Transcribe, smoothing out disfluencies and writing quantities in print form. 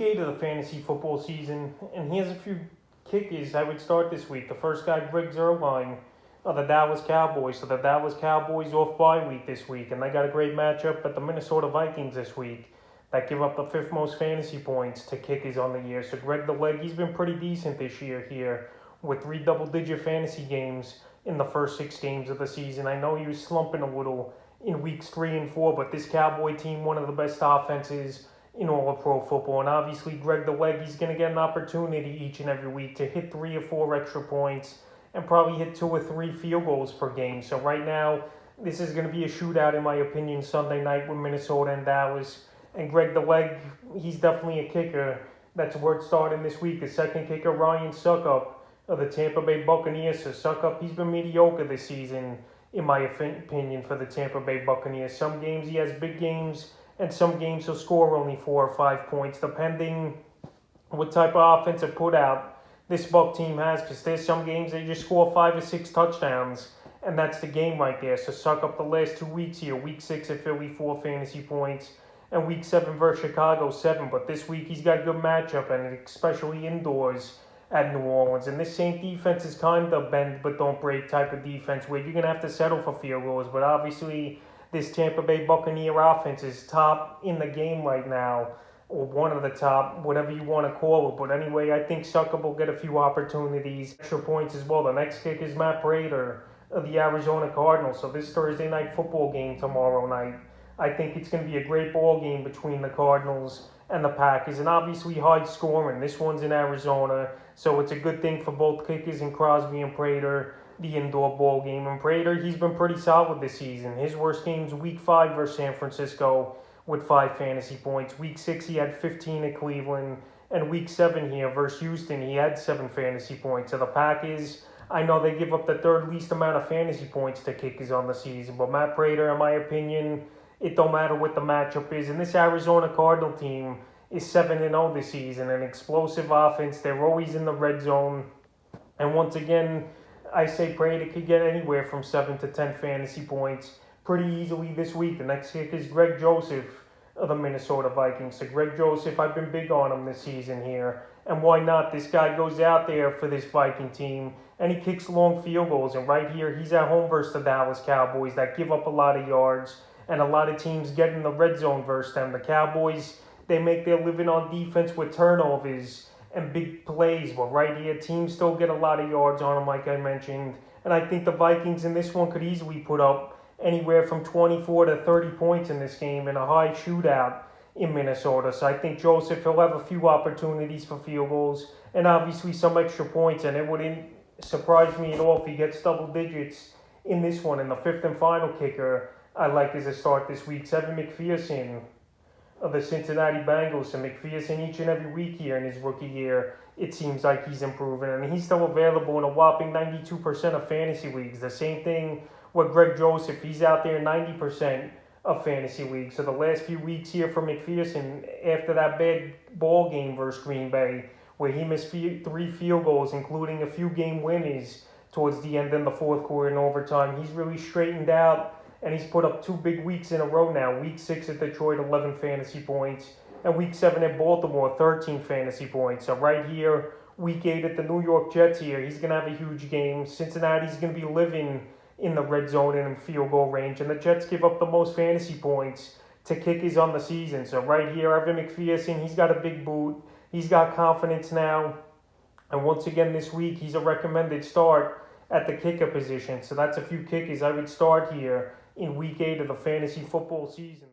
8 of the fantasy football season, and here's a few kickers I would start this week. The first guy, Greg Zurbine of the Dallas Cowboys. So the Dallas Cowboys off bye week this week, and they got a great matchup at the Minnesota Vikings this week that give up the fifth most fantasy points to kickers on the year. So Greg the Leg, he's been pretty decent this year here with 3 double-digit fantasy games in the first 6 games of the season. I know he was slumping a little in weeks 3 and 4, but this Cowboy team, one of the best offenses in all of pro football. And obviously, Greg the Leg, he's going to get an opportunity each and every week to hit 3 or 4 extra points and probably hit 2 or 3 field goals per game. So right now, this is going to be a shootout, in my opinion, Sunday night with Minnesota and Dallas. And Greg the Leg, he's definitely a kicker that's worth starting this week. The second kicker, Ryan Suckup of the Tampa Bay Buccaneers. So Suckup, he's been mediocre this season, in my opinion, for the Tampa Bay Buccaneers. Some games he has big games, and some games he'll score only 4 or 5 points, depending what type of offensive put out this Buck team has, because there's some games they just score 5 or 6 touchdowns, and that's the game right there. So suck up the last 2 weeks here. Week 6 at Philly, 4 fantasy points, and Week 7 versus Chicago, 7. But this week he's got a good matchup, and especially indoors at New Orleans. And this Saint defense is kind of bend but don't break type of defense where you're going to have to settle for field goals. But obviously, this Tampa Bay Buccaneer offense is top in the game right now, or one of the top, whatever you want to call it. But anyway, I think Suckup will get a few opportunities, extra points as well. The next kick is Matt Prater of the Arizona Cardinals. So this Thursday night football game tomorrow night, I think it's going to be a great ball game between the Cardinals and the Packers, and obviously high scoring. This one's in Arizona, so it's a good thing for both kickers in Crosby and Prater, the indoor ball game. And Prater, he's been pretty solid this season. His worst game's Week 5 versus San Francisco with 5 fantasy points. Week 6, he had 15 at Cleveland, and Week 7 here versus Houston, he had 7 fantasy points. So the Packers, I know they give up the 3rd least amount of fantasy points to kickers on the season, but Matt Prater, in my opinion, it don't matter what the matchup is. And this Arizona Cardinal team is 7-0 this season. An explosive offense. They're always in the red zone. And once again, I say Prater could get anywhere from 7 to 10 fantasy points pretty easily this week. The next kick is Greg Joseph of the Minnesota Vikings. So Greg Joseph, I've been big on him this season here. And why not? This guy goes out there for this Viking team, and he kicks long field goals. And right here, he's at home versus the Dallas Cowboys that give up a lot of yards, and a lot of teams get in the red zone versus them. The Cowboys, they make their living on defense with turnovers and big plays. But right here, teams still get a lot of yards on them, like I mentioned. And I think the Vikings in this one could easily put up anywhere from 24 to 30 points in this game in a high shootout in Minnesota. So I think Joseph, he'll have a few opportunities for field goals and obviously some extra points. And it wouldn't surprise me at all if he gets double digits in this one. And the 5th and final kicker I like as a start this week, Evan McPherson of the Cincinnati Bengals. And McPherson, each and every week here in his rookie year, it seems like he's improving. And he's still available in a whopping 92% of fantasy leagues. The same thing with Greg Joseph. He's out there in 90% of fantasy leagues. So the last few weeks here for McPherson, after that bad ball game versus Green Bay, where he missed 3 field goals, including a few game winners towards the end in the 4th quarter and overtime, he's really straightened out. And he's put up 2 big weeks in a row now. Week 6 at Detroit, 11 fantasy points. And Week 7 at Baltimore, 13 fantasy points. So right here, Week 8 at the New York Jets here, he's going to have a huge game. Cincinnati's going to be living in the red zone and in field goal range. And the Jets give up the most fantasy points to kickers on the season. So right here, Evan McPherson, he's got a big boot. He's got confidence now. And once again this week, he's a recommended start at the kicker position. So that's a few kickers I would start here in Week 8 of the fantasy football season.